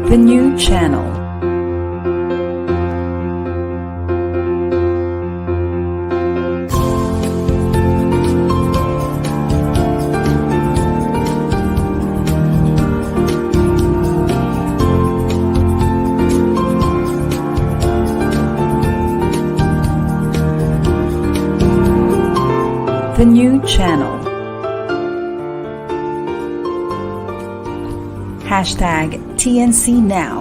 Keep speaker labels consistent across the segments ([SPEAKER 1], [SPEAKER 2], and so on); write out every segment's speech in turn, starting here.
[SPEAKER 1] The new channel. The new channel. Hashtag TNC now.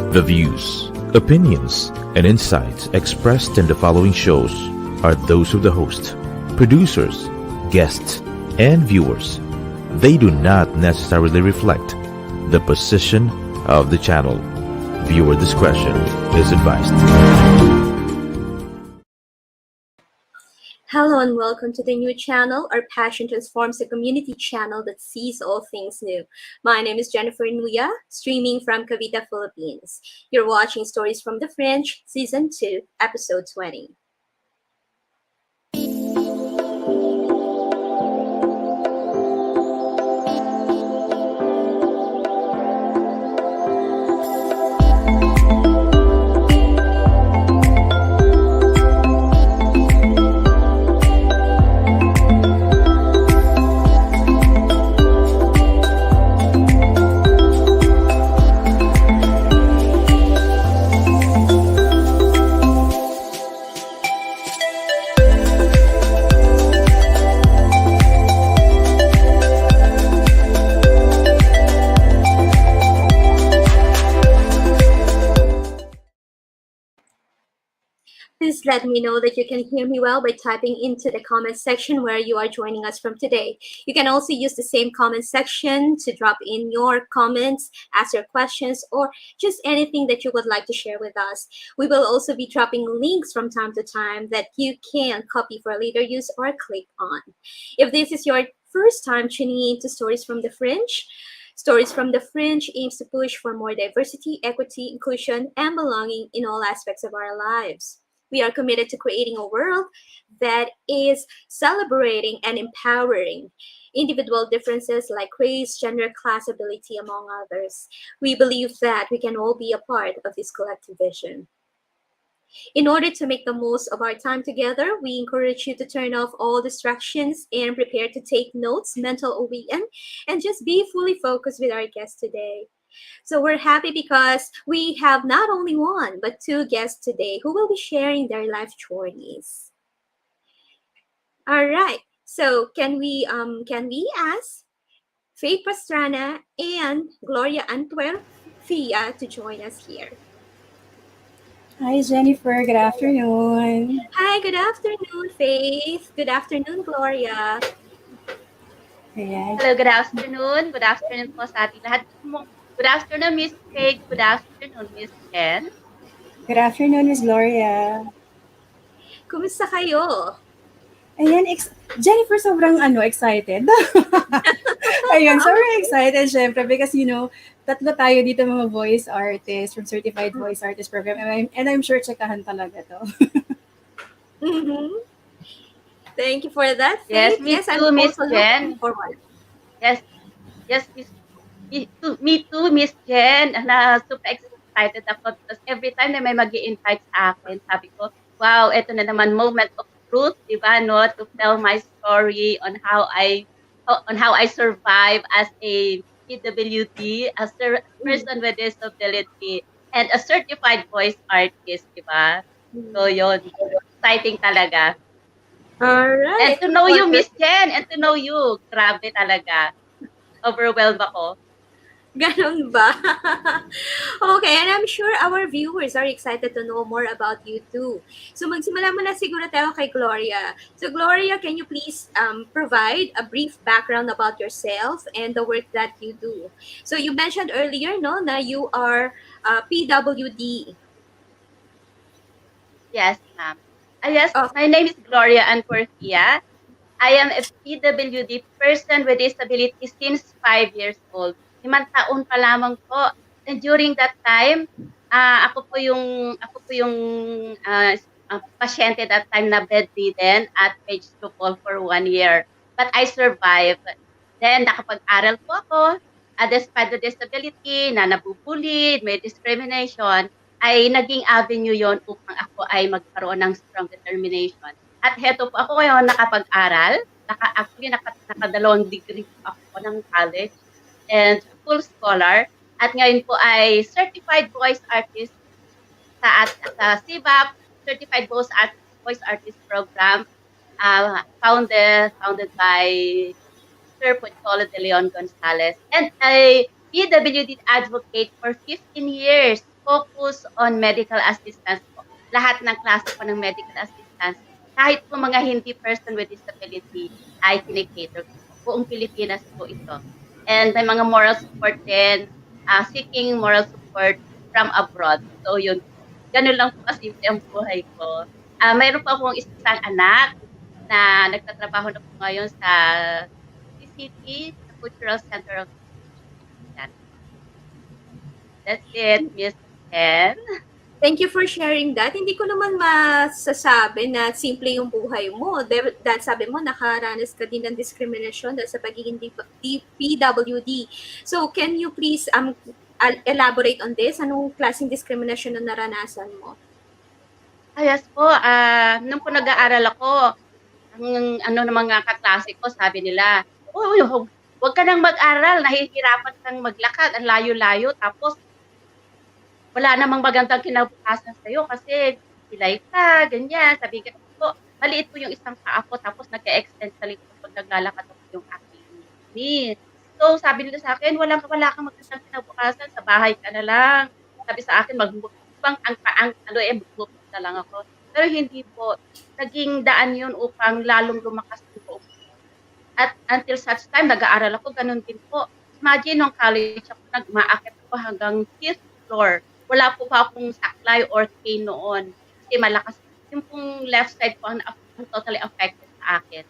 [SPEAKER 2] The views, opinions, and insights expressed in the following shows are those of the host, producers, guests, and viewers. They do not necessarily reflect the position of the channel. Viewer discretion is advised.
[SPEAKER 3] Hello and welcome to the new channel. Our passion transforms a community channel that sees all things new. My name is Jennifer Nuya, streaming from Cavite, Philippines. You're watching Stories from the Fringe, Season 2, Episode 20. Please let me know that you can hear me well by typing into the comment section where you are joining us from today. You can also use the same comment section to drop in your comments, ask your questions, or just anything that you would like to share with us. We will also be dropping links from time to time that you can copy for later use or click on. If this is your first time tuning in to Stories from the Fringe, Stories from the Fringe aims to push for more diversity, equity, inclusion, and belonging in all aspects of our lives. We are committed to creating a world that is celebrating and empowering individual differences like race, gender, class, ability, among others. We believe that we can all be a part of this collective vision. In order to make the most of our time together, we encourage you to turn off all distractions and prepare to take notes, mental or written, and just be fully focused with our guest today. So we're happy because we have not only one, but two guests today who will be sharing their life journeys. All right. So can we ask Faith Pastrana and Gloria Antwerpia to join us here?
[SPEAKER 4] Hi, Jennifer. Good afternoon.
[SPEAKER 3] Hi, good afternoon, Faith. Good afternoon, Gloria.
[SPEAKER 4] Ayan.
[SPEAKER 5] Hello, good afternoon. Good afternoon po sa ating lahat. Good afternoon, Miss Kate. Good afternoon, Miss Jen.
[SPEAKER 4] Good afternoon, Miss Gloria.
[SPEAKER 3] Kumusta kayo?
[SPEAKER 4] Ayan, Jennifer, sobrang excited. Ayun, sobrang excited, syempre, because, tatlo tayo dito mga voice artists from Certified Voice Artist Program, and I'm sure checkahan talaga to.
[SPEAKER 3] Mm-hmm. Thank you for that,
[SPEAKER 5] Yes,
[SPEAKER 3] Faith.
[SPEAKER 5] me
[SPEAKER 3] Yes,
[SPEAKER 5] too,
[SPEAKER 3] I'm
[SPEAKER 5] Miss
[SPEAKER 3] also
[SPEAKER 5] Jen.
[SPEAKER 3] looking forward.
[SPEAKER 5] Yes, me too, Miss Jen. Super excited ako because every time na may mag-i-invite sa akin, sabi ko, wow, ito na naman moment of truth, di ba, no? To tell my story on how I survive as a PWD, as a person with disability, and a certified voice artist, di ba? So, yun. Exciting talaga.
[SPEAKER 3] All right.
[SPEAKER 5] And to know you, Miss Jen, and to know you, grabe talaga. Overwhelmed ako.
[SPEAKER 3] Ganon ba? Okay, and I'm sure our viewers are excited to know more about you too. So magsimula muna siguro tayo kay Gloria. So Gloria, can you please provide a brief background about yourself and the work that you do? So you mentioned earlier, no, na you are PWD.
[SPEAKER 5] Yes, ma'am. Yes,
[SPEAKER 3] Oh,
[SPEAKER 5] my name is Gloria Ancortia. I am a PWD person with disability since 5 years old. 5 taon pa lamang po. And during that time, ako po yung pasyente that time na bedridden at page to fall for 1 year. But I survived. Then, nakapag-aral po ako, despite the disability, na nabubulid, may discrimination, ay naging avenue yon upang ako ay magkaroon ng strong determination. At heto po ako ngayon nakapag-aral, actually nakadalawang degree po ako ng college and full scholar. At ngayon po ay certified voice artist sa CBAP, certified voice artist program, founded by Sir Pocholo de Leon Gonzalez, and a PWD advocate for 15 years, focus on medical assistance po. Lahat ng klase po ng medical assistance, kahit po mga hindi person with disability, ay kinikater ko po. Buong Pilipinas po ito. And may mga moral support din, seeking moral support from abroad. So yun po. Ganun lang po kasimple ang buhay ko. Mayroon po akong isang anak na nagtatrabaho na po ngayon sa City, the Cultural Center of that. That's it, Miss Ken.
[SPEAKER 3] Thank you for sharing that. Hindi ko naman masasabi na simple yung buhay mo. Dahil sabi mo, nakaranas ka din ng diskriminasyon dahil sa pagiging PWD. So, can you please elaborate on this? Anong klaseng diskriminasyon na naranasan mo?
[SPEAKER 5] Yes po, nung po nag-aaral ako, ang ng mga kaklase ko, sabi nila, huwag ka nang mag-aral, nahihirapan kang maglakad, ang layo-layo, tapos wala namang magandang kinabukasan sa'yo kasi pilay ka, ganyan. Sabi ko po, maliit po yung isang paa ko, tapos nag-extend sa likod pag naglalakad ako yung aking knee. So, sabi nila sa akin, wala kang magandang kinabukasan, sa bahay ka na lang. Sabi sa akin, magbukbang ang paang, magbukbang na lang ako. Pero hindi po, naging daan yun upang lalong lumakas yung loob. At until such time, nag-aaral ako, ganun din po. Imagine, nung college ako, nag-maakit ako hanggang 5th floor. Wala po pa akong saklay or cane noon. Kasi malakas. Yung pong left side po ang totally affected sa akin.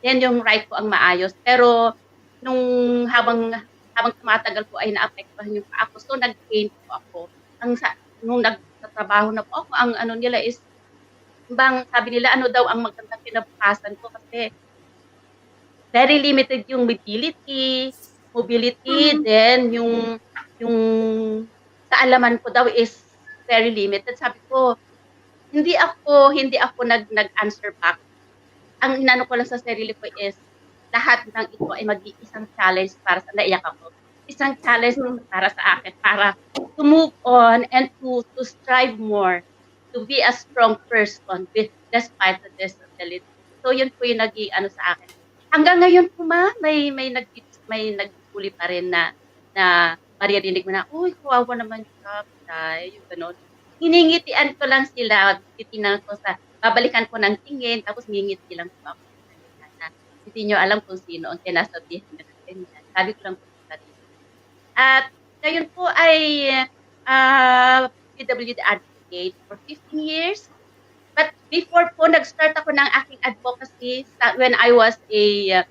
[SPEAKER 5] Then yung right po ang maayos. Pero nung habang tumatagal po ay naapektuhan yung pa ako. So nag-cane po ako. Nung nagtatrabaho na po ako, ang ano nila is, sabi nila ano daw ang magandang kinabukasan ko kasi very limited yung mobility, then yung kaalaman ko daw is very limited. Sabi ko, hindi ako nag-answer back. Ang inano ko lang sa sarili ko is lahat ng ito ay mag-iisang challenge para sa naiyak ako. Isang challenge para sa akin para to move on and to strive more, to be a strong person despite the disability. So yun po yung nag-iano sa akin. Hanggang ngayon po may nagpuli pa rin na maririnig mo na, uy, kawawa naman siya, yung gano'n. Hiningitian ko lang sila, titinan ko babalikan ko ng tingin, tapos ngingiti lang po ako. Hindi nyo alam kung sino ang kinasabihan na ganyan. Sabi ko lang po sa sarili. At ngayon po ay PWD advocate for 15 years. But before po, nag-start ako ng aking advocacy when I was a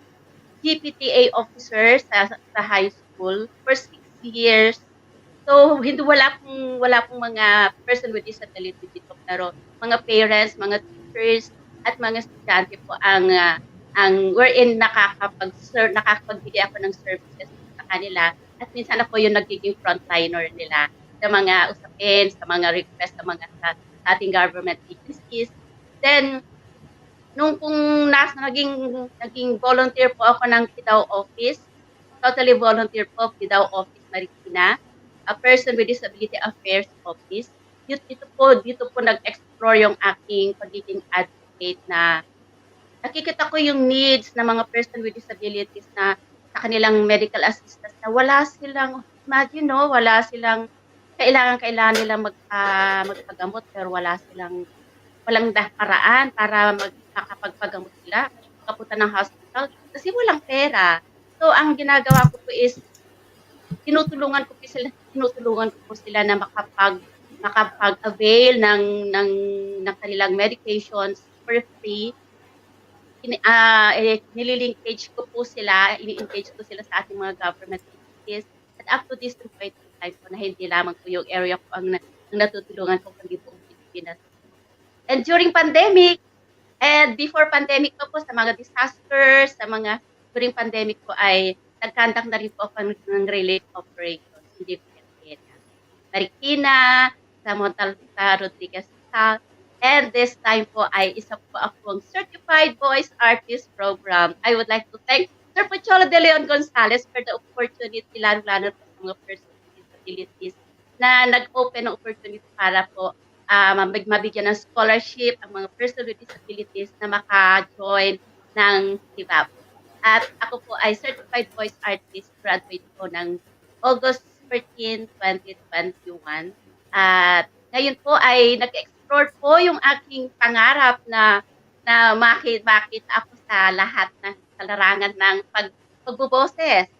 [SPEAKER 5] GPTA officer sa high school for 6 years. So, wala pong mga person with disability dito, pero mga parents, mga teachers, at mga estudyante po ang wherein nakakapagbigay ako ng services sa kanila. At minsan ako yung nagiging frontliner nila sa mga usapin, sa mga request sa mga ating government agencies. Then, nung naging volunteer po ako ng Kidao Office, totally volunteer po, Kidao Office Marikina, a Person with Disability Affairs Office. Dito po nag-explore yung aking pagiging advocate na nakikita ko yung needs ng mga person with disabilities na sa kanilang medical assistance na wala silang kailangan nilang magpagamot pero walang paraan para makapagpagamot sila, makapunta ng hospital kasi walang pera. So ang ginagawa ko po is tinutulungan ko po sila na makapag-avail ng kanilang medications for free. Nililinkage ko po sila, ini-engage ko sila sa ating mga government agencies. At up to this point in time po na hindi lamang po yung area ko ang natutulungan ko kundi po Pilipinas. And during pandemic, and before pandemic po sa mga disasters, during pandemic po ay nag-conduct na rin po ako ng relief operations in different areas. Marikina, sa Montalta, Rodriguez, Rizal, and this time po ay isa po akong Certified Voice Artist Program. I would like to thank Sir Pocholo de Leon Gonzalez for the opportunity, lalo-lalo po sa mga persons with disabilities na nag-open ng opportunity para po mabigyan ng scholarship ang mga persons with disabilities na maka-join ng TIVAP. At ako po ay Certified Voice Artist, graduate po ng August 13, 2021. At ngayon po ay nag-explore po yung aking pangarap na makita ako sa lahat ng larangan ng pagbuboses.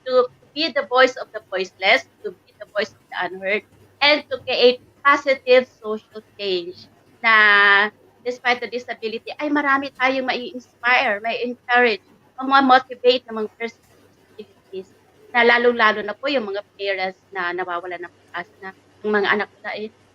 [SPEAKER 5] To be the voice of the voiceless, to be the voice of the unheard, and to create positive social change na despite the disability, ay marami tayong mai-inspire, mai-encourage, ma-motivate ng mga persons with disabilities na lalong-lalo na po yung mga parents na nawawalan ng pag-asa na yung mga anak ko na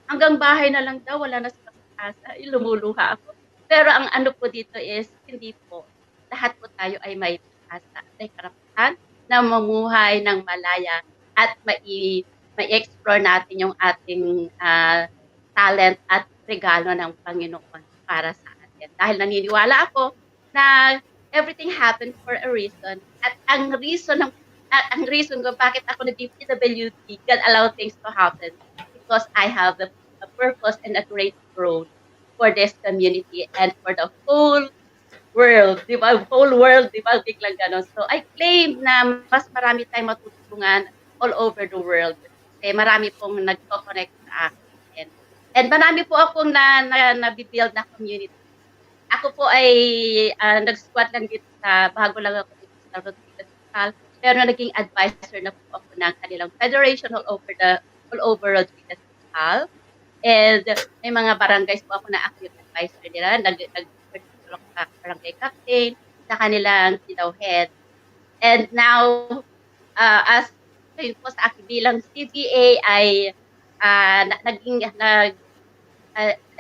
[SPEAKER 5] hanggang bahay na lang daw, wala na sa pag-asa, lumuluha ako. Pero ang ano po dito is, hindi po. Lahat po tayo ay may pag-asa, may karapatan na mamuhay ng malaya at mai-explore natin yung ating talent at regalo ng Panginoon para sa atin. Dahil naniniwala ako na everything happened for a reason. At ang reason kung bakit ako naging PWD, God allow things to happen because I have a purpose and a great role for this community and for the whole world, di ba? Whole world, di ba? Biglang gano'n. So, I claim na mas marami tayong matutulungan all over the world. Kasi marami pong nagko-connect sa akin. And marami po akong nabibuild na community. Ako po ay nag-squat lang dito bago lang ako dito sa Rodriguez Rizal, pero naging advisor na po ako ng kanilang federation all over Rodriguez Rizal. And may mga barangays po ako na active advisor nila. Nag-ako sa barangay captain, sa kanilang sidaw head. And now, as yun po sa akin bilang CBA ay I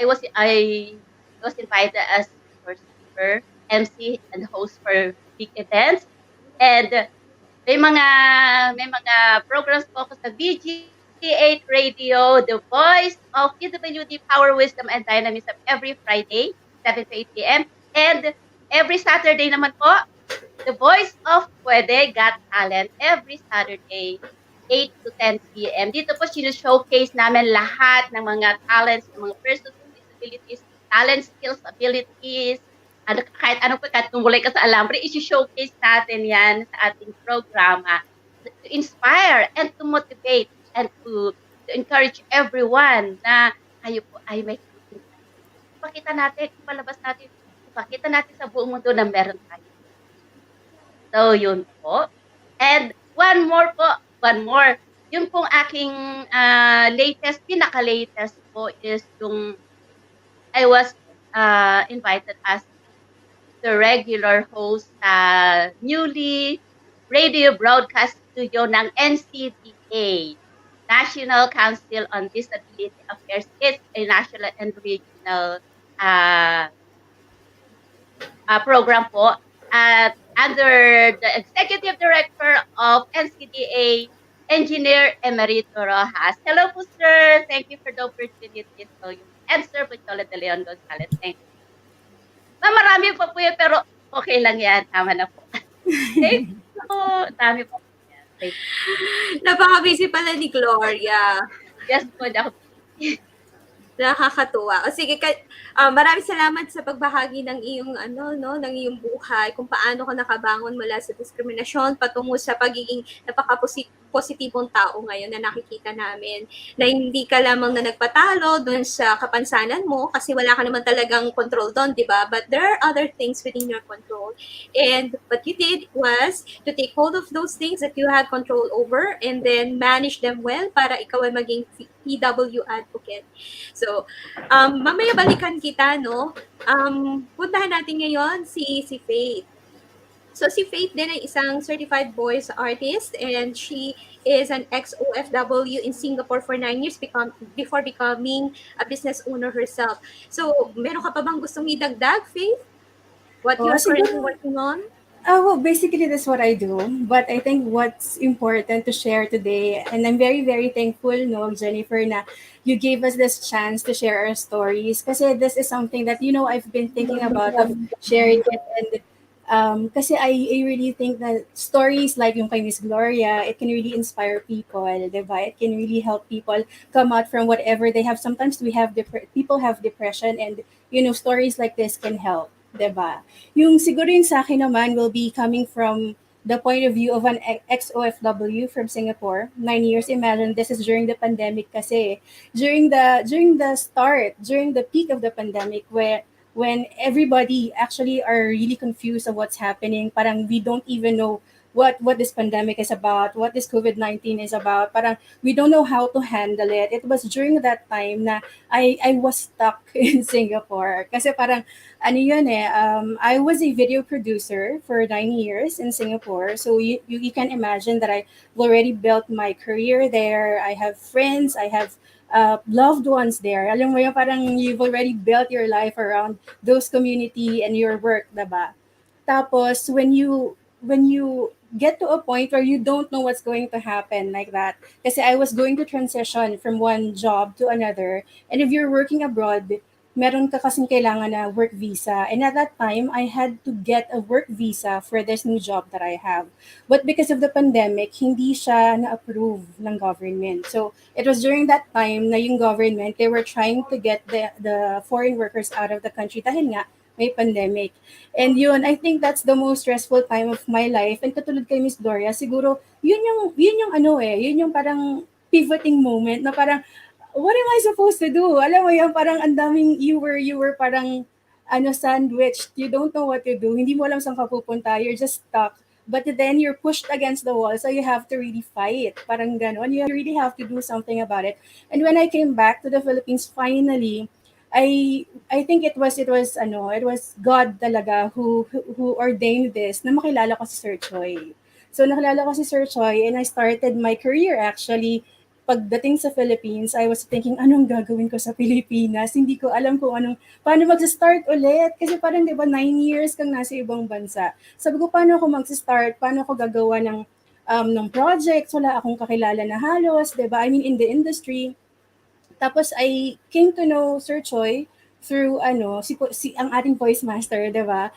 [SPEAKER 5] was invited as speaker, MC, and host for big events. And may mga programs po ako sa VG8 Radio, The Voice of PWD Power, Wisdom, and Dynamism every Friday, 7 to 8 p.m. And every Saturday naman po, The Voice of Pwede Got Talent every Saturday, 8 to 10 p.m. Dito po showcase namin lahat ng mga talents ng mga persons with disabilities, talent, skills, abilities, kahit tumulay ka sa alambre, isi-showcase natin yan sa ating programa to inspire and to motivate and to encourage everyone na kayo po ay may ipakita natin, ipakita natin sa buong mundo na meron tayo. So, yun po. And one more. Yung pong aking pinaka-latest po is yung I was invited as the regular host sa newly radio broadcast studio ng NCDA, National Council on Disability Affairs. It's a national and regional program po at under the Executive Director of NCDA, Engineer Emerito Rojas. Hello po, sir. Thank you for the opportunity. So, and Sir Pocholo de Leon Gonzalez. Thank you. Marami pa po yun, pero okay lang yan. Tama na po. Thank you. Dami po. Thank you.
[SPEAKER 3] Napaka-busy pala ni Gloria.
[SPEAKER 5] Yes po,
[SPEAKER 3] Nakakatuwa. O sige, maraming salamat sa pagbahagi ng iyong ng iyong buhay, kung paano ka nakabangon mula sa diskriminasyon patungo sa pagiging napaka-positibong tao ngayon na nakikita namin, na hindi ka lamang na nagpatalo doon sa kapansanan mo kasi wala ka naman talagang control doon, di ba? But there are other things within your control. And what you did was to take hold of those things that you had control over and then manage them well para ikaw ay maging PW advocate. So, mamaya balikan kita, no? Puntahan natin ngayon si Faith. So, si Faith din ay isang certified voice artist and she is an ex-OFW in Singapore for 9 years before becoming a business owner herself. So, meron ka pa bang gustong idagdag, Faith? What you're currently working on?
[SPEAKER 4] Well, basically, that's what I do. But I think what's important to share today, and I'm very, very thankful, no, Jennifer, na you gave us this chance to share our stories. Kasi this is something that, I've been thinking about of sharing it. And kasi I really think that stories like yung kay Miss Gloria, it can really inspire people, diba? It can really help people come out from whatever they have. Sometimes people have depression, and, stories like this can help, diba? Yung siguro yung sa akin naman will be coming from the point of view of an ex-OFW from Singapore. 9 years. Imagine this is during the pandemic kasi. During the peak of the pandemic where when everybody actually are really confused of what's happening. Parang we don't even know what this pandemic is about, what this COVID-19 is about. Parang we don't know how to handle it. It was during that time na I was stuck in Singapore. Kasi parang ano yun I was a video producer for 9 years in Singapore. So you can imagine that I've already built my career there. I have friends, I have loved ones there. Alam mo yun, parang you've already built your life around those community and your work, diba? Tapos when you get to a point where you don't know what's going to happen like that. Kasi I was going to transition from one job to another. And if you're working abroad, meron ka kasing kailangan na work visa. And at that time, I had to get a work visa for this new job that I have. But because of the pandemic, hindi siya na-approve ng government. So it was during that time na yung government, they were trying to get the foreign workers out of the country dahil nga may pandemic. And yun, I think that's the most stressful time of my life. And katulad kay Miss Gloria, siguro, yun yung parang pivoting moment na parang, what am I supposed to do? Alam mo yun, parang ang daming, you were parang, sandwiched. You don't know what to do. Hindi mo alam saan ka pupunta. You're just stuck. But then you're pushed against the wall, so you have to really fight. Parang ganon. You really have to do something about it. And when I came back to the Philippines, finally, I think it was God talaga who ordained this na makilala ko si Sir Choi. So nakilala ko si Sir Choi and I started my career actually pagdating sa Philippines. I was thinking anong gagawin ko sa Pilipinas. Hindi ko alam kung paano mag-start ulit kasi parang 'di ba 9 years kang nasa ibang bansa. Sabi ko paano ako mag-start, paano ako gagawa ng project, wala akong kakilala na halos, 'di ba? I mean in the industry. Tapos I came to know Sir Choi through ang ating voice master, 'di ba?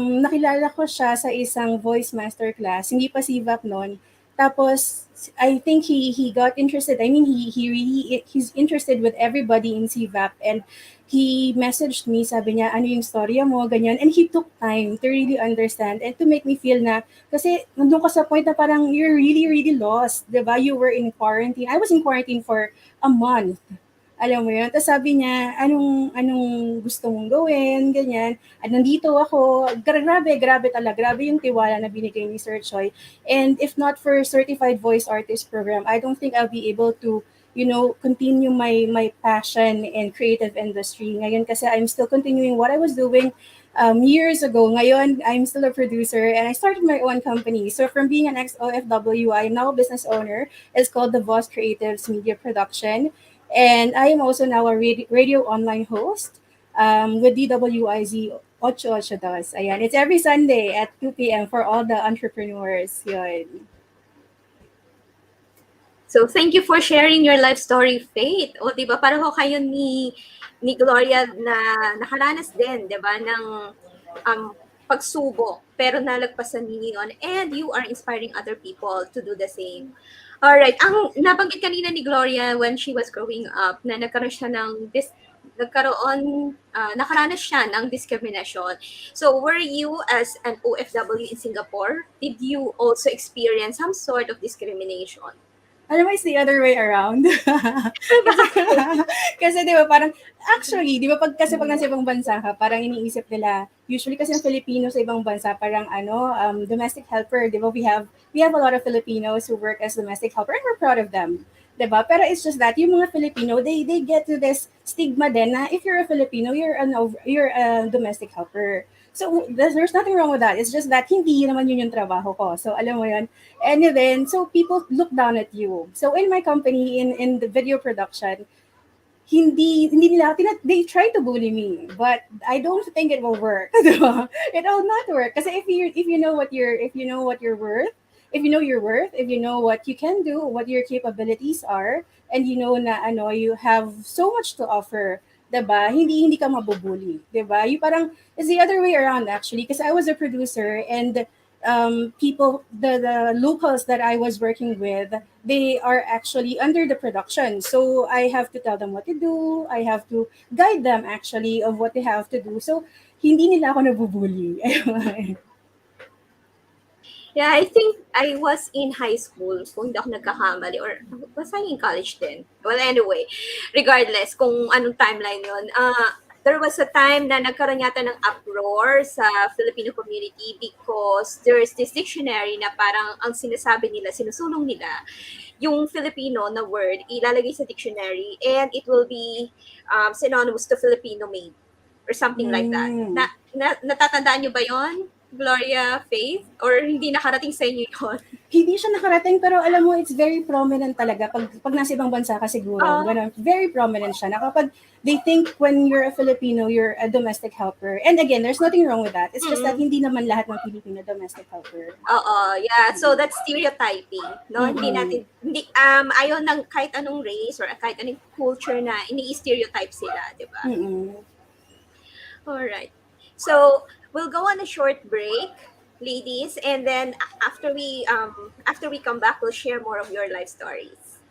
[SPEAKER 4] Nakilala ko siya sa isang voice master class, hindi pa si VAP noon. Tapos I think he got interested. I mean he's interested with everybody in CVAP and he messaged me, sabi niya, ano yung storya mo, ganyan. And he took time to really understand and to make me feel na, kasi nandun ka sa point na parang you're really, really lost, di ba? You were in quarantine. I was in quarantine for a month. Alam mo yun? Tapos sabi niya, anong gusto mong gawin, ganyan. At nandito ako, grabe talaga. Grabe yung tiwala na binigay ni Sir Choi. And if not for Certified Voice Artist Program, I don't think I'll be able to continue my passion in creative industry. Ngayon kasi I'm still continuing what I was doing years ago. Ngayon, I'm still a producer and I started my own company. So from being an ex-OFW, I'm now a business owner. It's called The Boss Creatives Media Production. And I am also now a radio online host with DWIZ 882. Ayan, it's every Sunday at 2 p.m. for all the entrepreneurs. Yun.
[SPEAKER 3] So, thank you for sharing your life story, Faith. O, di ba, pareho kayo ni Gloria na nakaranas din, di ba, ng pagsubok, pero nalagpasan niyo yun. And you are inspiring other people to do the same. Alright, ang nabanggit kanina ni Gloria when she was growing up, na nakaranas siya ng discrimination. So, were you as an OFW in Singapore, did you also experience some sort of discrimination?
[SPEAKER 4] Alam mo, it's the other way around. kasi di ba parang, actually, di ba pag nasa ibang bansa ka, parang iniisip nila, usually kasi ang Filipino sa ibang bansa, parang domestic helper, di ba? We have a lot of Filipinos who work as domestic helper and we're proud of them. Diba? Pero it's just that yung mga Filipino, they get to this stigma din na if you're a Filipino, you're a domestic helper. So there's nothing wrong with that. It's just that hindi naman yun yung trabaho ko. So alam mo yun. And then, so people look down at you. So in my company, in the video production, hindi nila they try to bully me, but I don't think it will work. Diba? It will not work kasi if you know what you're worth, if you know your worth, if you know what you can do, what your capabilities are, and you know na you have so much to offer, 'di ba? Hindi ka mabubully, 'di ba? You parang it's the other way around actually because I was a producer and people the locals that I was working with, they are actually under the production. So I have to tell them what to do. I have to guide them actually of what they have to do. So hindi nila ako nabubully.
[SPEAKER 3] Yeah, I think I was in high school, kung hindi ako nagkakamali, or was I in college then? Well, anyway, regardless kung anong timeline yon, there was a time na nagkaroon yata ng uproar sa Filipino community because there's this dictionary na parang ang sinasabi nila, sinusulong nila, yung Filipino na word, ilalagay sa dictionary and it will be synonymous to Filipino made or something like that. Natatandaan nyo ba yon, Gloria, Faith? Or hindi nakarating sa inyo yun?
[SPEAKER 4] Hindi siya nakarating pero alam mo it's very prominent talaga pag nasa ibang bansa ka siguro. Ganun, very prominent siya na kapag they think when you're a Filipino you're a domestic helper. And again, there's nothing wrong with that. It's just that hindi naman lahat ng Filipino domestic helper.
[SPEAKER 3] Yeah. So that's stereotyping, no? Hindi ayaw ng kahit anong race or kahit anong culture na ini-stereotype sila, 'di ba? All right. So, we'll go on a short break, ladies, and then after we come back, we'll share more of your life stories.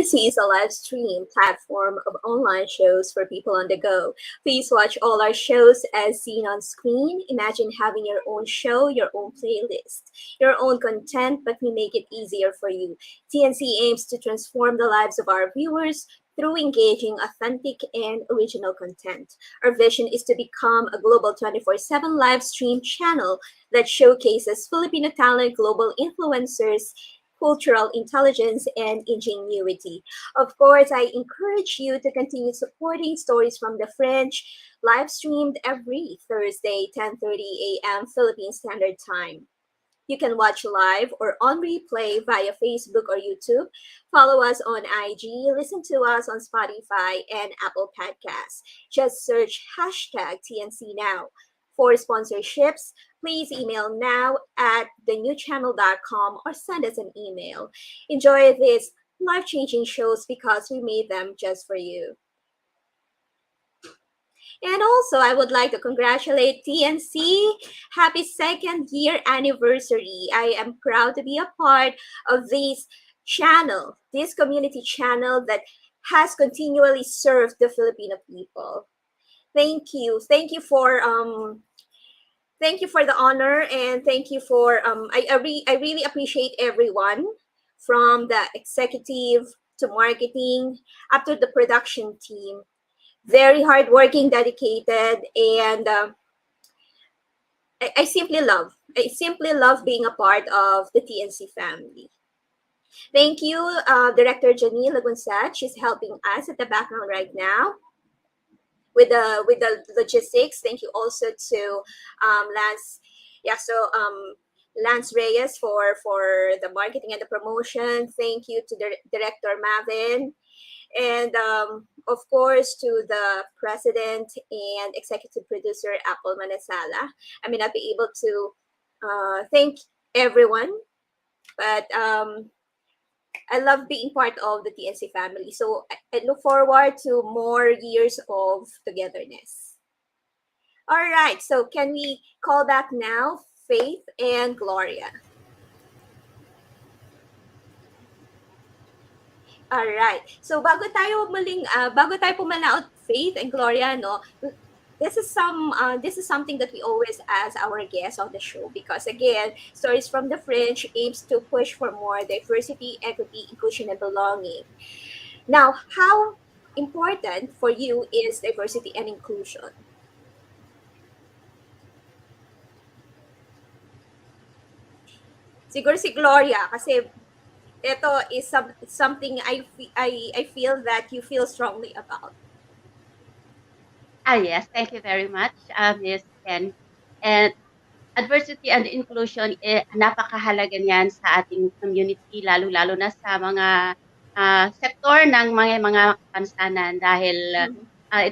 [SPEAKER 3] TNC is a live stream platform of online shows for people on the go. Please watch all our shows as seen on screen. Imagine having your own show, your own playlist, your own content, but we make it easier for you. TNC aims to transform the lives of our viewers through engaging, authentic, and original content. Our vision is to become a global 24/7 live stream channel that showcases Filipino talent, global influencers, cultural intelligence, and ingenuity. Of course, I encourage you to continue supporting Stories from the Fringe, live streamed every Thursday, 10:30 a.m. Philippine Standard Time. You can watch live or on replay via Facebook or YouTube. Follow us on IG, listen to us on Spotify and Apple Podcasts. Just search hashtag TNC Now. For sponsorships, please email now at thenewchannel.com or send us an email. Enjoy these life-changing shows because we made them just for you. And also, I would like to congratulate TNC. Happy second year anniversary. I am proud to be a part of this channel, this community channel that has continually served the Filipino people. Thank you. Thank you for the honor, and thank you for I really appreciate everyone from the executive to marketing up to the production team. Very hardworking, dedicated, and I simply love being a part of the TNC family. Thank you, Director Janine Lagunsat. She's helping us at the background right now with the logistics. Thank you also to Lance. Yeah, so Lance Reyes for the marketing and the promotion. Thank you to the Director Mavin. And of course, to the president and executive producer, Apple Manasala. I may not be able to thank everyone, but I love being part of the TNC family. So I look forward to more years of togetherness. All right, so can we call back now Faith and Gloria? Alright. So bago tayo pumanaot, Faith and Gloria, no, this is something that we always ask our guests on the show, because again, Stories from the Fringe aims to push for more diversity, equity, inclusion, and belonging. Now, how important for you is diversity and inclusion? Siguro si Gloria, kasi ito is something I feel that you feel strongly about.
[SPEAKER 5] Yes, thank you very much, Miss Ken. And adversity and inclusion, napakahalaga niyan sa ating community, lalo-lalo na sa mga sektor ng mga kapansanan, dahil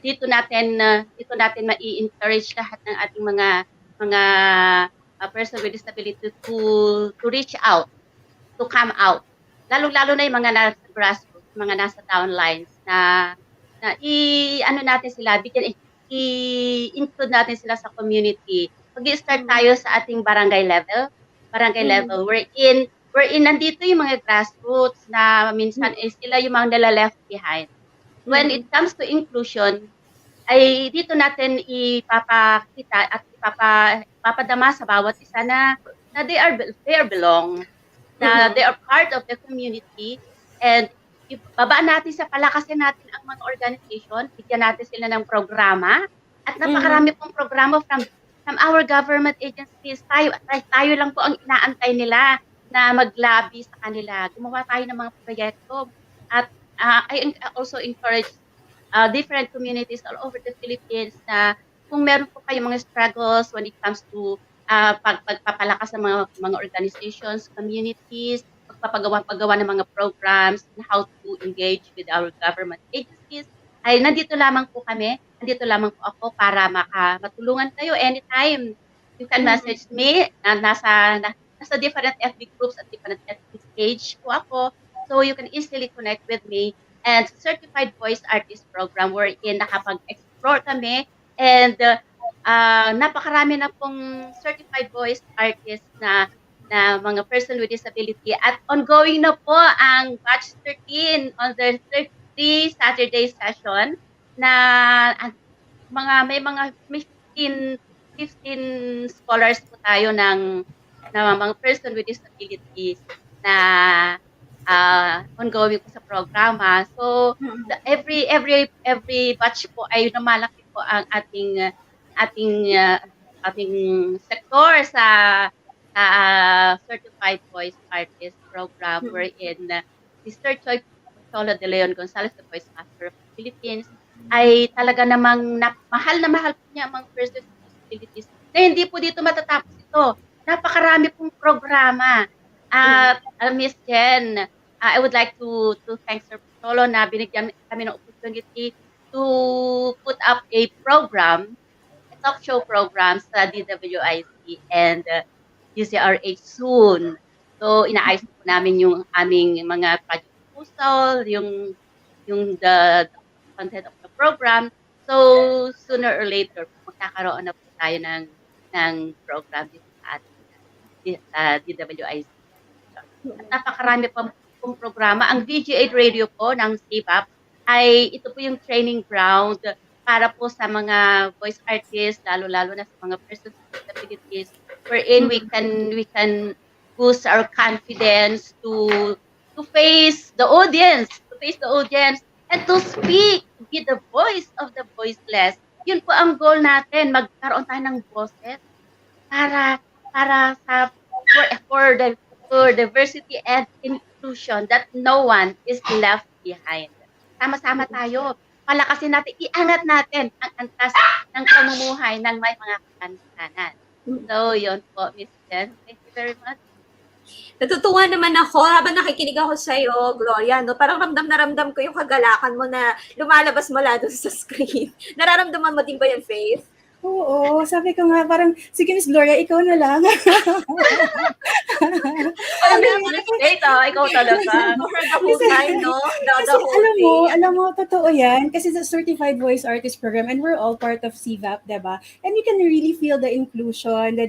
[SPEAKER 5] dito natin mai-encourage lahat ng ating mga person with disability to reach out, to come out. Lalo-lalo na yung mga nasa grassroots, mga nasa downlines, na natin sila, i-include natin sila sa community. Mag-i-start tayo sa ating barangay level, wherein nandito yung mga grassroots na minsan sila yung mga nila-left behind. When it comes to inclusion, ay dito natin ipapakita at ipapadama sa bawat isa na they belong, na they are part of the community, and ibaba natin sa palakasin natin ang mga organization, bigyan natin sila ng programa, at napakarami pong programa from our government agencies. Tayo lang po ang inaantay nila na mag-lobby sa kanila. Gumawa tayo ng mga proyekto, at I also encourage different communities all over the Philippines na kung meron po kayong mga struggles when it comes to pagpapalakas ng mga organizations, communities, pagpapagawa ng mga programs, and how to engage with our government agencies, ay nandito lamang po kami, nandito lamang po ako para matulungan kayo anytime. You can message me, nasa different FB groups at different FB stage po ako, so you can easily connect with me. And Certified Voice Artist Program, wherein nakapag-explore kami, and napakarami na pong certified voice artists na na mga person with disability. At ongoing na po ang batch 13 on the 3 Saturday session na may mga 15 scholars po tayo ng mga person with disabilities na ongoing po sa programa. So every batch po ay lumalaki po ang ating sektor sa certified voice artist program wherein Mr. Choi Cholo de Leon Gonzalez, the voice master of the Philippines, ay talaga namang mahal na mahal po niya ang mga persons with disabilities na hindi po dito matatapos ito. Napakarami pong programa. At Miss Jen, I would like to thank Sir Cholo na binigyan kami ng opportunity to put up a talk show program sa DWIC and UCRH soon. So, inaayos po namin yung aming mga project proposal, yung the content of the program. So, sooner or later, magkakaroon na po tayo ng program dito sa ating DWIC. At napakarami pong programa. Ang VG8 radio po ng CVAP ay ito po yung training ground para po sa mga voice artists, lalo-lalo na sa mga persons with disabilities, wherein we can boost our confidence to face the audience, and to speak, to be the voice of the voiceless. Yun po ang goal natin, magkaroon tayo ng boses para for diversity and inclusion, that no one is left behind. Sama-sama tayo. Palakasin natin, iangat natin ang antas ng pamumuhay ng may mga kapansanan. So, yun po, Miss Jen. Thank you very much.
[SPEAKER 3] Natutuwa naman ako habang nakikinig ako sa iyo, Gloria, no? Parang ramdam na ramdam ko yung kagalakan mo na lumalabas mula doon sa screen. Nararamdaman mo din ba yan, Faith?
[SPEAKER 4] Oo, sabi ko nga parang, sige Miss Gloria, ikaw na lang.
[SPEAKER 5] Ikaw talaga.
[SPEAKER 3] The whole time, no?
[SPEAKER 4] Kasi alam mo, totoo yan. Kasi sa Certified Voice Artist Program, and we're all part of CVAP, diba? And you can really feel the inclusion, the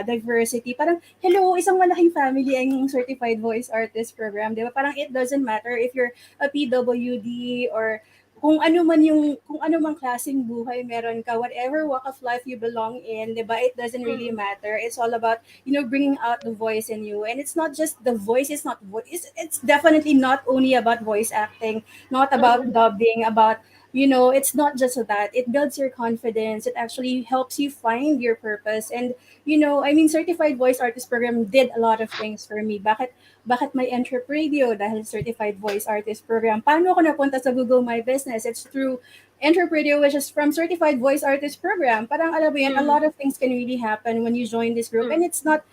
[SPEAKER 4] diversity. Parang, hello, isang malaking family ang Certified Voice Artist Program, diba? Parang it doesn't matter if you're a PWD or kung ano mang klaseng buhay meron ka, whatever walk of life you belong in, diba? It doesn't really matter. It's all about, bringing out the voice in you. And it's not just the voice, it's definitely not only about voice acting, not about dubbing, about, it's not just that. It builds your confidence. It actually helps you find your purpose. And, Certified Voice Artist Program did a lot of things for me. Bakit may Entrepradio? Dahil Certified Voice Artist Program. Paano ako napunta sa Google My Business? It's through Entrepradio, which is from Certified Voice Artist Program. Parang alam mo yan, a lot of things can really happen when you join this group. And it's not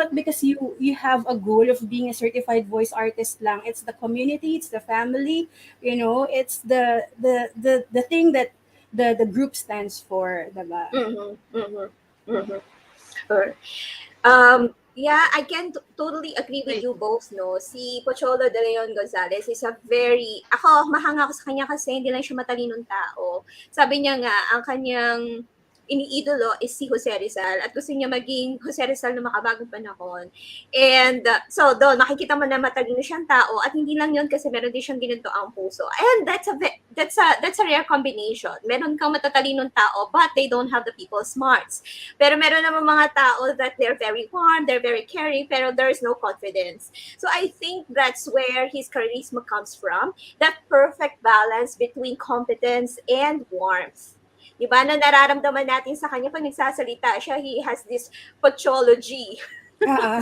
[SPEAKER 4] because you have a goal of being a certified voice artist lang. It's the community, it's the family, it's the thing that the group stands for, diba?
[SPEAKER 3] Yeah, I can totally agree with you both, no? Si Pocholo de Leon Gonzalez is ako, mahanga ako sa kanya kasi hindi lang siya matalinong tao. Sabi niya nga, ang kanyang iniidolo is si Jose Rizal at gusto niya maging Jose Rizal na makabagong panahon. And so doon, makikita mo na matalino siyang tao at hindi lang yun kasi meron din siyang ginanto ang puso. And that's a rare combination. Meron kang matatalinong tao but they don't have the people smarts. Pero meron naman mga tao that they're very warm, they're very caring, pero there's no confidence. So I think that's where his charisma comes from, that perfect balance between competence and warmth. Diba, na nararamdaman natin sa kanya pag nagsasalita siya, he has this pochology. Diba?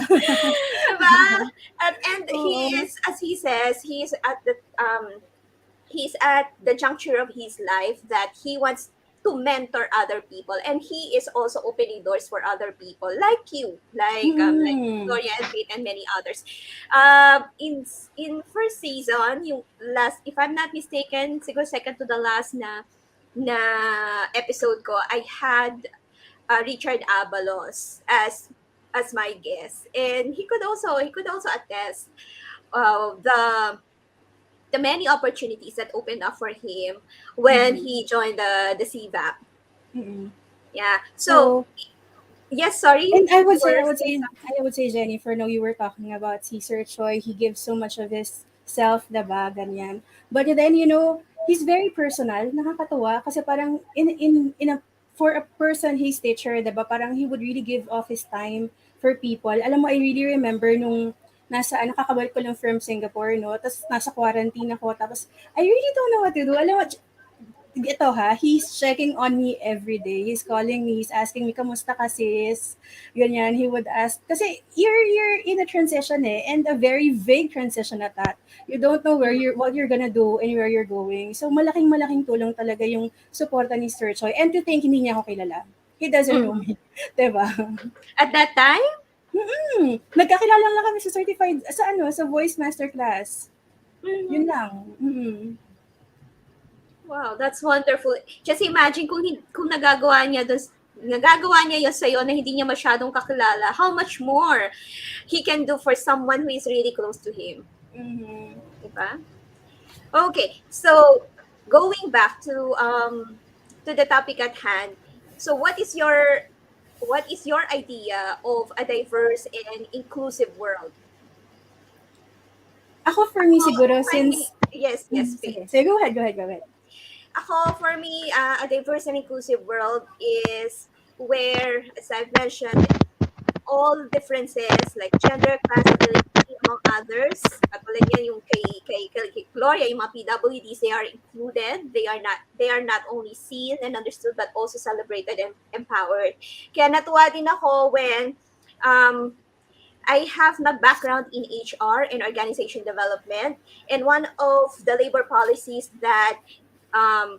[SPEAKER 3] And he is, as he says, he's at the juncture of his life that he wants to mentor other people, and he is also opening doors for other people like you, like Gloria and Faith and many others. In first season, yung last, if I'm not mistaken, siguro second to the last na episode ko, I had Richard Abalos as my guest, and he could also attest the many opportunities that opened up for him when he joined the CVAP. Yeah. So Yes, sorry.
[SPEAKER 4] And I would
[SPEAKER 3] You
[SPEAKER 4] say,
[SPEAKER 3] were
[SPEAKER 4] I would
[SPEAKER 3] saying
[SPEAKER 4] say,
[SPEAKER 3] something.
[SPEAKER 4] I would say, Jennifer, no, you were talking about si Sir Choi. He gives so much of his self, diba, ganyan. But then, he's very personal. Nakakatawa kasi parang in a for a person he's teacher, diba, parang he would really give off his time for people. Alam mo, I really remember nung nakakabalik ko lang from Singapore, no? Tapos nasa quarantine ako. Tapos, I really don't know what to do. Alam mo, ito ha, he's checking on me every day. He's calling me, he's asking me, kamusta ka sis? Ganyan, he would ask. Kasi you're in a transition and a very vague transition at that. You don't know what you're gonna do and where you're going. So malaking tulong talaga yung suporta ni Sir Choi. And to think, hindi niya ako kilala. He doesn't know
[SPEAKER 3] Mhm.
[SPEAKER 4] me. Diba?
[SPEAKER 3] At that time?
[SPEAKER 4] Nagkakilala lang kami sa certified, sa voice masterclass.
[SPEAKER 3] Mhm.
[SPEAKER 4] Yun lang.
[SPEAKER 3] Wow, that's wonderful. Just imagine kung nagagawa niya yun sa'yo na hindi niya masyadong kakilala, how much more he can do for someone who is really close to him. Diba? Okay, so going back to the topic at hand. So what is your idea of a diverse and inclusive world?
[SPEAKER 4] Ako for me siguro
[SPEAKER 3] For me,
[SPEAKER 4] since
[SPEAKER 3] yes,
[SPEAKER 4] sige.
[SPEAKER 3] Faith.
[SPEAKER 4] Sige, go ahead.
[SPEAKER 3] Ako, for me, a diverse and inclusive world is where, as I've mentioned, all differences like gender, class, ability, among others, katulad yan yung kay Gloria, yung mga PWDs, they are included. They are not only seen and understood but also celebrated and empowered. Kaya natuwa din ako when um, I have my background in HR and organization development, and one of the labor policies that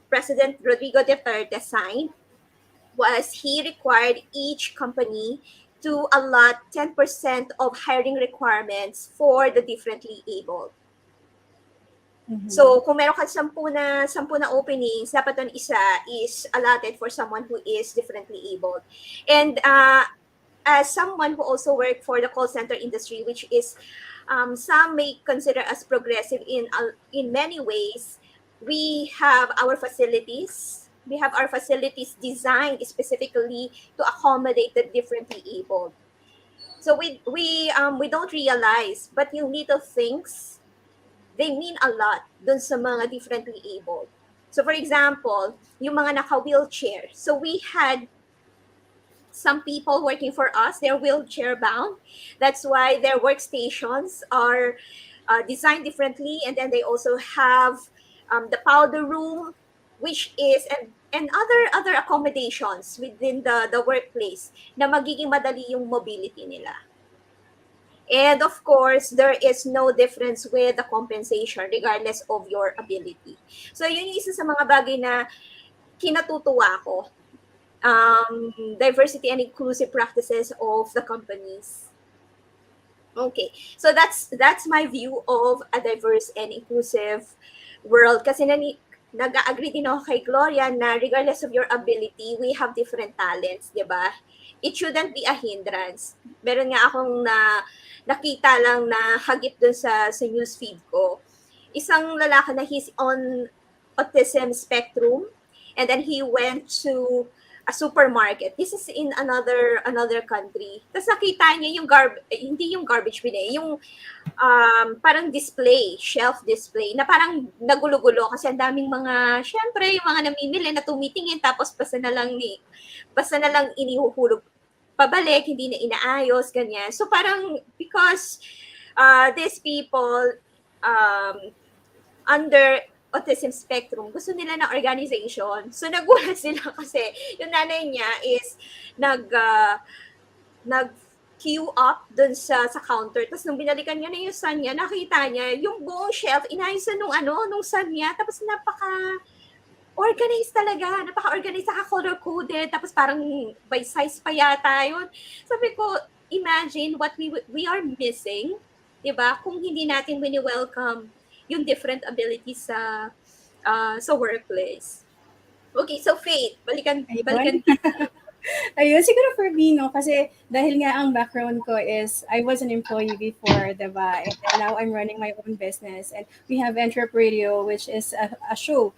[SPEAKER 3] President Rodrigo Duterte signed was he required each company to allot 10% of hiring requirements for the differently able. So, kung meron ka 10 na openings, dapat doon isa is allotted for someone who is differently abled. And as someone who also worked for the call center industry, which is some may consider as progressive in many ways, we have our facilities. We have our facilities designed specifically to accommodate the differently abled. So we don't realize, but yung little things, they mean a lot dun sa mga differently abled. So for example, yung mga naka-wheelchair. So we had some people working for us, they're wheelchair bound. That's why their workstations are designed differently. And then they also have the powder room, which is, and other accommodations within the workplace na magiging madali yung mobility nila. And of course, there is no difference with the compensation regardless of your ability. So yun yung isa sa mga bagay na kinatutuwa ko, diversity and inclusive practices of the companies. Okay, so that's my view of a diverse and inclusive world. Kasi nag-agree din ako kay Gloria na regardless of your ability, we have different talents, di ba? It shouldn't be a hindrance. Meron nga akong nakita lang na hagip dun sa newsfeed ko. Isang lalaki na he's on autism spectrum, and then he went to a supermarket. This is in another country. Tapos nakita niya hindi yung garbage bin yung parang shelf display, na parang nagulo-gulo kasi ang daming syempre, yung mga namimili na tumitingin tapos basta na lang inihuhulog pabalik, hindi na inaayos, ganyan. So parang because these people under autism spectrum, gusto nila ng organization. So nagulat sila kasi yung nanay niya is nag queue up dun sa counter. Tapos nung binalikan niya na yung son niya, nakita niya yung buong shelf inayos na nung son niya. Tapos organized talaga, napaka-organized, color-coded, tapos parang by size pa yata yun. Sabi ko, imagine what we are missing, di ba? Kung hindi natin wini-welcome yung different abilities sa workplace. Okay, so Faith, balikan
[SPEAKER 4] Ayun, siguro for me, no, kasi dahil nga ang background ko is I was an employee before, diba? And then now I'm running my own business. And we have Entrepreneur, which is a show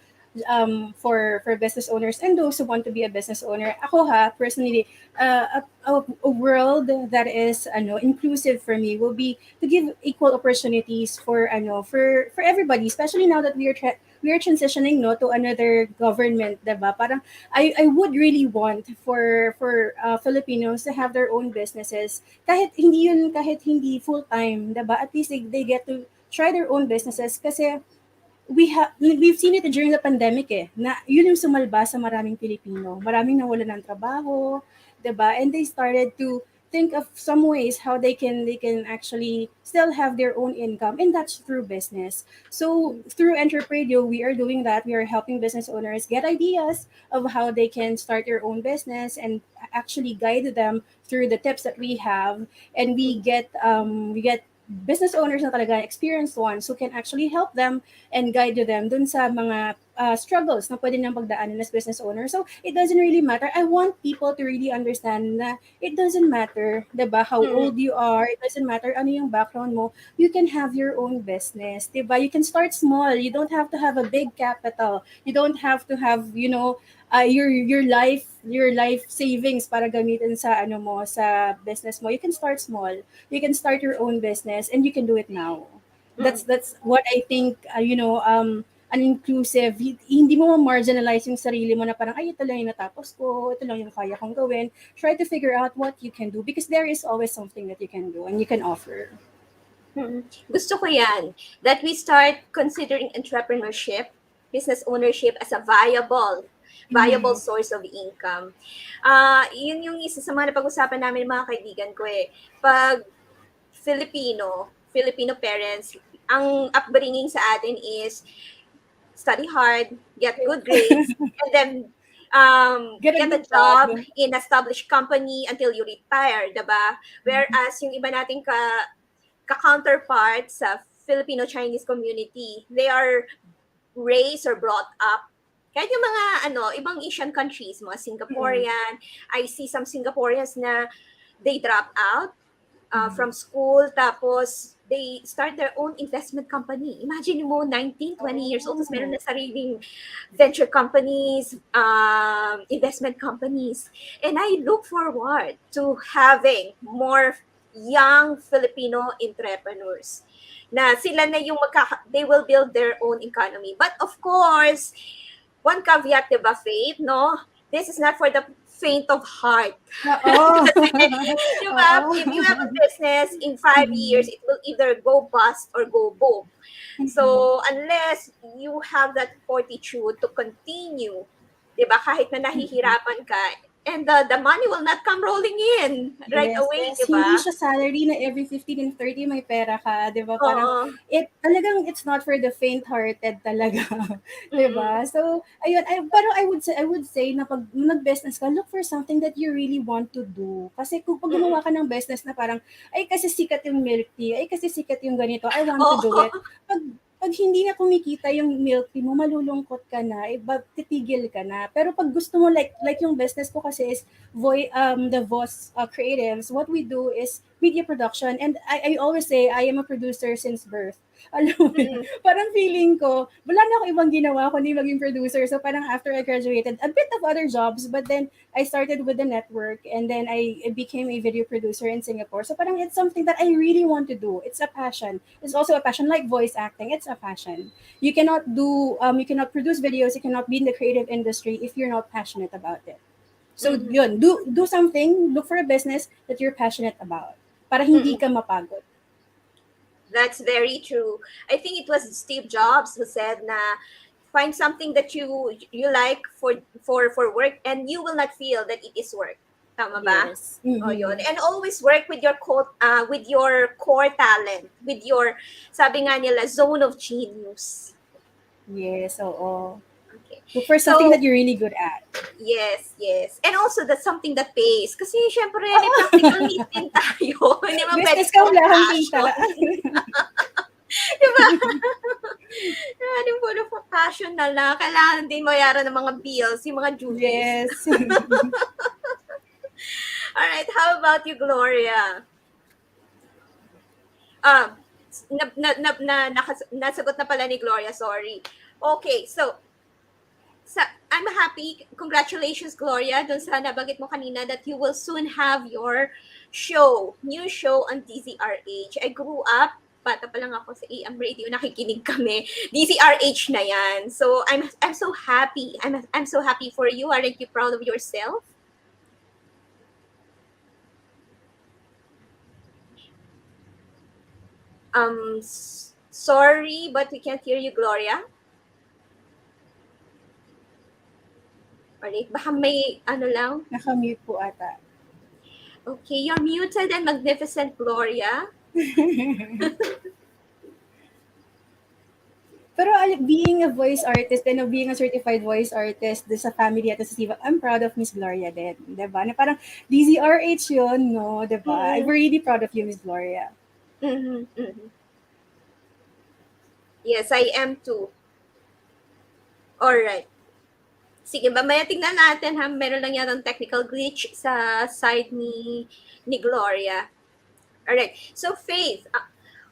[SPEAKER 4] for business owners and those who want to be a business owner. Ako personally, a world that is inclusive for me will be to give equal opportunities for everybody, especially now that we are transitioning to another government, diba? Parang I would really want for Filipinos to have their own businesses, kahit hindi full time, diba? At least they get to try their own businesses kasi we've seen it during the pandemic na yun yung sumalba sa maraming Pilipino. Maraming nawalan ng trabaho, 'di ba? And they started to think of some ways how they can actually still have their own income, and that's through business. So through Entrepreneur, we are doing that. We are helping business owners get ideas of how they can start their own business and actually guide them through the tips that we have, and we get business owners na talaga experienced ones who can actually help them and guide them dun sa mga struggles na pwede nang pagdaanan as business owner. So, it doesn't really matter. I want people to really understand na it doesn't matter, 'di ba, how old you are. It doesn't matter ano yung background mo. You can have your own business, 'di ba? You can start small. You don't have to have a big capital. You don't have to have, your life savings para gamitin sa sa business mo. You can start small. You can start your own business and you can do it now. That's what I think, an inclusive, hindi mo marginalize yung sarili mo na parang, ay, ito lang yung natapos ko, ito lang yung kaya kong gawin. Try to figure out what you can do because there is always something that you can do and you can offer.
[SPEAKER 3] Gusto ko yan. That we start considering entrepreneurship, business ownership as a viable source of income. Yun yung isa sa mga napag-usapan namin mga kaibigan ko Pag Filipino parents, ang upbringing sa atin is study hard, get good grades, and then get a job in established company until you retire, diba? Whereas yung iba nating ka-counterparts sa Filipino-Chinese community, they are raised or brought up kahit yung mga ibang Asian countries, mga Singaporean, I see some Singaporeans na they drop out from school, tapos they start their own investment company. Imagine mo, 19, 20 years old, tapos meron na sariling venture companies, investment companies. And I look forward to having more young Filipino entrepreneurs na sila na yung they will build their own economy. But of course, one caveat, diba, Faith, no? This is not for the faint of heart. Diba? If you have a business, in 5 years, it will either go bust or go boom. So, unless you have that fortitude to continue, diba, kahit na nahihirapan ka, and the money will not come rolling in right away,
[SPEAKER 4] yes.
[SPEAKER 3] diba?
[SPEAKER 4] Hindi siya salary na every 15 and 30 may pera ka, diba? Parang, talagang it's not for the faint-hearted talaga, diba? So, ayun, pero I would say na pag nag-business ka, look for something that you really want to do. Kasi kung pag gumawa ka ng business na parang, ay kasi sikat yung milk tea, ay kasi sikat yung ganito, I want to do it. Pag hindi na kumikita yung milk tea mo, malulungkot ka na, titigil ka na. Pero pag gusto mo, like yung business ko kasi is the Voice Creatives, what we do is media production. And I always say, I am a producer since birth. Alam mo, parang feeling ko, wala na ako ibang ginawa kundi maging producer. So parang after I graduated, a bit of other jobs, but then I started with the network and then I became a video producer in Singapore. So parang it's something that I really want to do. It's a passion. It's also a passion, like voice acting. It's a passion. You cannot produce videos, you cannot be in the creative industry if you're not passionate about it. So yun, do something, look for a business that you're passionate about para hindi ka mapagod.
[SPEAKER 3] That's very true. I think it was Steve Jobs who said na find something that you like for work and you will not feel that it is work. Tama ba?
[SPEAKER 4] Yes.
[SPEAKER 3] Yun. And always work with your core talent, with your, sabi nga nila, zone of genius.
[SPEAKER 4] Yes, oo.
[SPEAKER 3] Okay.
[SPEAKER 4] Look for something that you're really good at.
[SPEAKER 3] Yes. And also that's something that pays. Kasi syempre, may practical needs din tayo. Hindi mo pwede
[SPEAKER 4] Business ka wala kang kita.
[SPEAKER 3] Diba? Yung puro for passion na lang. Kailangan din mayaran ng mga bills, yung mga duties.
[SPEAKER 4] Yes.
[SPEAKER 3] Alright, how about you, Gloria? Nasagot na pala ni Gloria, sorry. Okay, so, I'm happy. Congratulations, Gloria, dun sa nabanggit mo kanina that you will soon have your new show on DZRH. I grew up, bata pa lang ako sa AM radio, nakikinig kami. DZRH na yan. So I'm so happy. I'm so happy for you. Aren't you proud of yourself? Sorry, but we can't hear you, Gloria. Alright, baka may ano lang.
[SPEAKER 4] Nakamute po ata.
[SPEAKER 3] Okay, you're muted and magnificent, Gloria.
[SPEAKER 4] Pero being a voice artist and being a certified voice artist sa family at sa Siva, I'm proud of Miss Gloria din. Diba? Na parang DZRH yun, no? Diba? I'm really proud of you, Miss Gloria.
[SPEAKER 3] Yes, I am too. Alright. Sige, mamaya tingnan natin ha. Meron lang yatang technical glitch sa side ni Gloria. Alright. So Faith,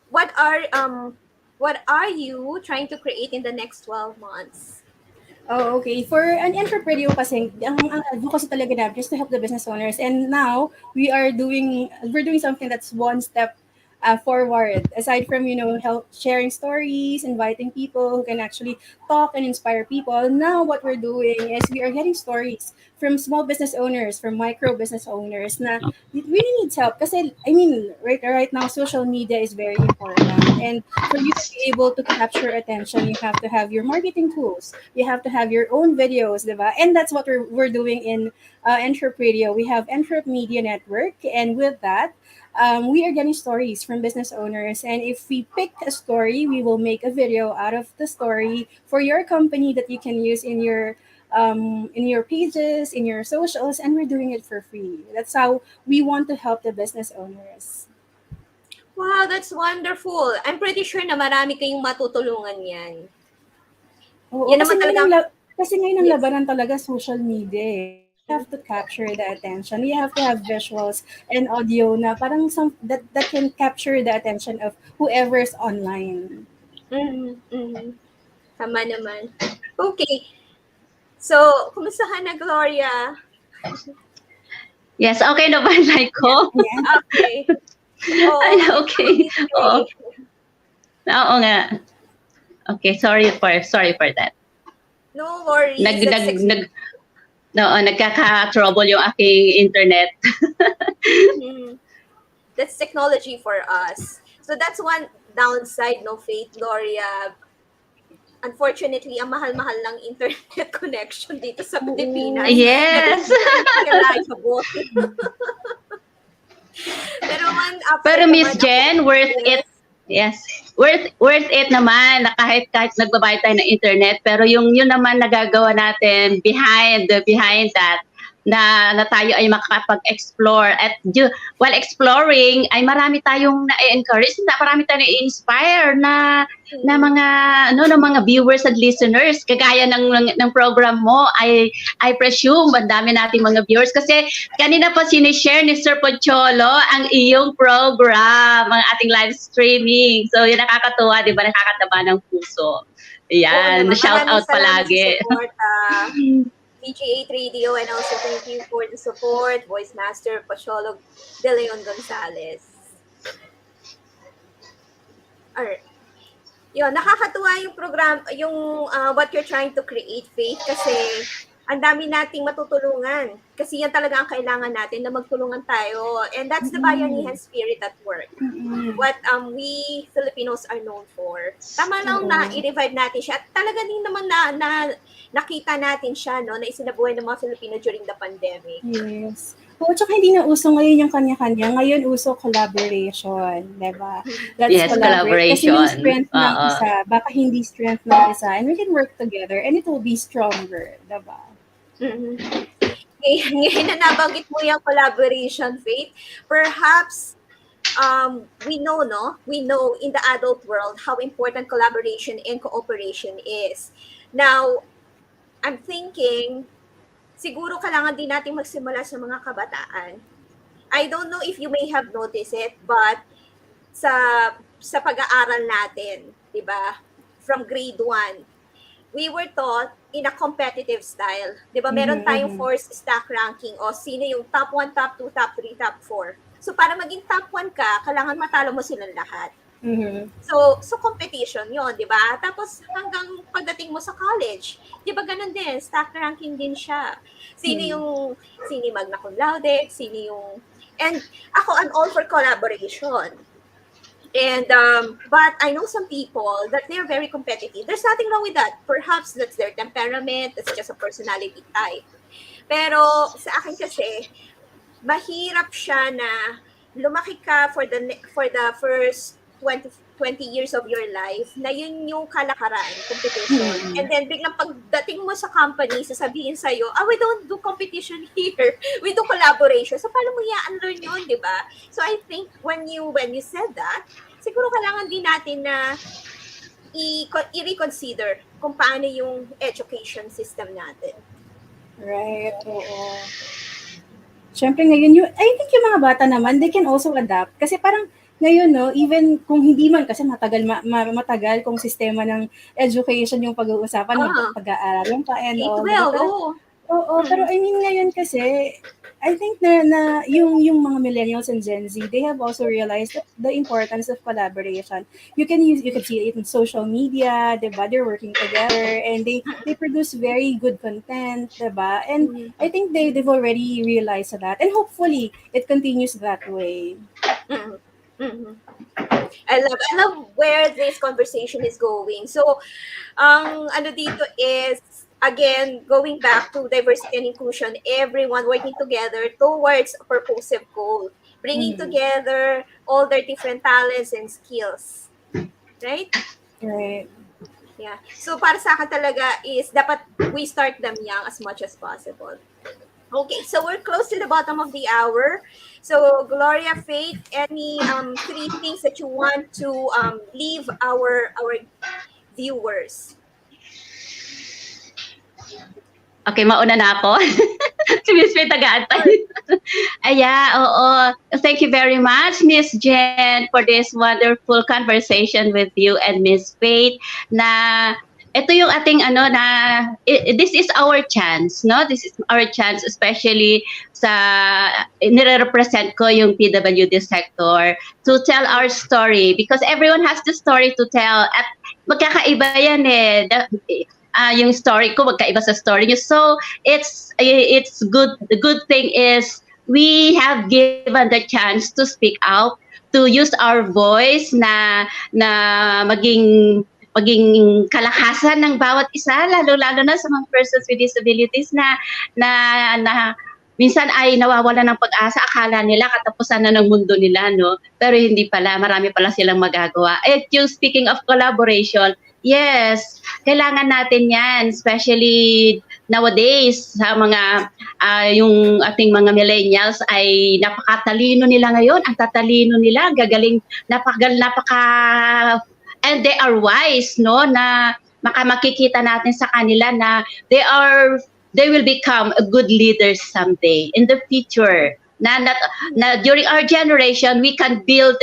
[SPEAKER 3] what are you trying to create in the next 12 months?
[SPEAKER 4] Oh, okay. For an entrepreneur kasi, ang advocacy talaga namin is to help the business owners. And now, we're doing something that's one step forward. Aside from, help sharing stories, inviting people who can actually talk and inspire people. Now, what we're doing is we are getting stories from small business owners, from micro business owners na really needs help. Kasi, right now, social media is very important. And for you to be able to capture attention, you have to have your marketing tools. You have to have your own videos, diba? And that's what we're doing in Entrep Radio. We have Entrep Media Network. And with that, we are getting stories from business owners. And if we pick a story, we will make a video out of the story for your company that you can use in your pages, in your socials, and we're doing it for free. That's how we want to help the business owners.
[SPEAKER 3] Wow, that's wonderful. I'm pretty sure na marami kayong matutulungan yan.
[SPEAKER 4] Oo, yan kasi ngayon ang labanan talaga social media. You have to capture the attention. You have to have visuals and audio na parang that can capture the attention of whoever's online.
[SPEAKER 3] Tama naman. Okay. So, kumusta ka na, Gloria?
[SPEAKER 5] Yes, okay na ba like ko?
[SPEAKER 3] Yeah. Okay.
[SPEAKER 5] Okay. Oo nga. Okay, sorry for that.
[SPEAKER 3] No worries.
[SPEAKER 5] Nagkaka-trouble yung aking internet.
[SPEAKER 3] That's technology for us. So that's one downside, no, Faith, Gloria. Unfortunately, ang mahal-mahal ng internet connection dito sa Pilipinas.
[SPEAKER 5] Yes. Pero Miss Jen, worth it. Yes. Worth it naman na kahit nagbabayad tayo ng internet, pero yun naman nagagawa natin behind that na tayo ay makakapag-explore at while exploring ay marami tayong na-encourage, marami tayong na-inspire na mga viewers and listeners kagaya ng program mo. I presume ang dami nating mga viewers kasi kanina pa sinishare ni Sir Pocholo ang iyong program, ang ating live streaming. So yun nakakatuwa, di ba? Nakakataba ng puso. Ayan, shout out palagi.
[SPEAKER 3] PG8 Radio, and also thank you for the support, Voice Master Pocholo De Leon Gonzalez. Alright. Yun, nakakatuwa yung program, yung what you're trying to create, Faith, kasi ang dami nating matutulungan. Kasi yan talaga ang kailangan natin, na magtulungan tayo. And that's the Bayanihan spirit at work. What we Filipinos are known for. Tama lang na i-revive natin siya. At talaga din naman na nakita natin siya, no, na isinabuhay ng mga Filipino during the pandemic.
[SPEAKER 4] Yes. Oo, tsaka hindi na uso ngayon yung kanya-kanya. Ngayon uso collaboration, diba? That's
[SPEAKER 5] yes, collaboration.
[SPEAKER 4] Kasi yung strength ng isa, baka hindi strength ng isa, and we can work together and it will be stronger, diba?
[SPEAKER 3] Ngayon na nabanggit mo yung collaboration, Faith, perhaps we know in the adult world how important collaboration and cooperation is. Now, I'm thinking, siguro kailangan din natin magsimula sa mga kabataan. I don't know if you may have noticed it, but sa pag-aaral natin, 'di ba? From grade 1, we were taught in a competitive style. Di ba, meron tayong force stack ranking o sino yung top 1, top 2, top 3, top 4. So, para maging top 1 ka, kailangan matalo mo silang lahat. So competition yon, di ba? Tapos hanggang pagdating mo sa college, di ba ganun din, stack ranking din siya. Sino yung magna cum laude, and ako, I'm all for collaboration. And but I know some people that they're very competitive. There's nothing wrong with that. Perhaps that's their temperament, that's just a personality type. Pero sa akin kasi, mahirap siya na lumaki ka for the first 20 years of your life na yun yung kalakaran, competition. And then biglang pagdating mo sa company, sasabihin sa'yo, we don't do competition here. We do collaboration. So paano mo i-unlearn yun, di ba? So I think when you said that, siguro kailangan din natin na i-reconsider kung paano yung education system natin.
[SPEAKER 4] Right, oo. Siyempre ngayon, I think yung mga bata naman, they can also adapt. Kasi parang ngayon, no, even kung hindi man, kasi matagal kung sistema ng education yung pag-uusapan, pag-aaralan pa and all. Pero I mean ngayon kasi, I think na yung mga millennials and Gen Z, they have also realized that the importance of collaboration. You can see it in social media, diba? They're working together and they produce very good content, diba? And I think they've already realized that, and hopefully it continues that way.
[SPEAKER 3] I love where this conversation is going. So, ano dito is, again, going back to diversity and inclusion, everyone working together towards a purposive goal, bringing together all their different talents and skills. Right?
[SPEAKER 4] Right.
[SPEAKER 3] Yeah. So, para sa akin talaga is, dapat we start them young as much as possible. Okay, so we're close to the bottom of the hour. So, Gloria, Faith, any 3 things that you want to leave our viewers?
[SPEAKER 5] Okay, mauna na ako. Si Miss Faith taga-antay. Oo. Thank you very much, Miss Jen, for this wonderful conversation with you and Miss Faith na ito yung ating this is our chance, no? This is our chance, especially sa nire-represent ko yung PWD sector, to tell our story because everyone has the story to tell at magkakaiba yan yung story ko magkaiba sa story niyo. So it's good. The good thing is we have given the chance to speak out, to use our voice na maging kalakasan ng bawat isa, lalo na sa mga persons with disabilities na minsan ay nawawala ng pag-asa, akala nila katapusan na ng mundo nila, no? Pero hindi pala, marami pala silang magagawa. At yung speaking of collaboration, yes, kailangan natin yan, especially nowadays sa mga yung ating mga millennials ay napakatalino nila ngayon, ang tatalino nila, gagaling, and they are wise, no, na makikita natin sa kanila na they will become a good leaders someday in the future. Na during our generation, we can build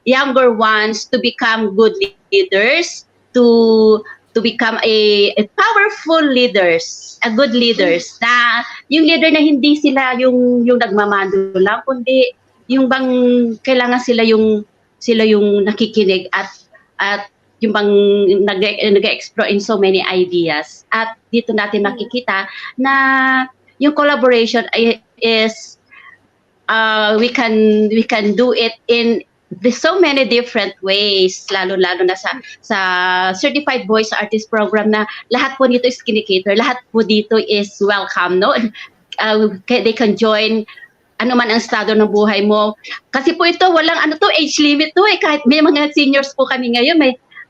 [SPEAKER 5] younger ones to become good leaders, to become a powerful leaders, a good leaders. Na yung leader na hindi sila yung nagmamando lang, kundi yung bang kailangan sila yung nakikinig at yung bang nag-explore in so many ideas. At dito natin makikita na yung collaboration is we can do it in so many different ways, lalo na sa Certified Voice Artist Program na lahat po dito is kinikater, lahat po dito is welcome, no? They can join ano man ang estado ng buhay mo. Kasi po ito, walang age limit to kahit may mga seniors po kami ngayon,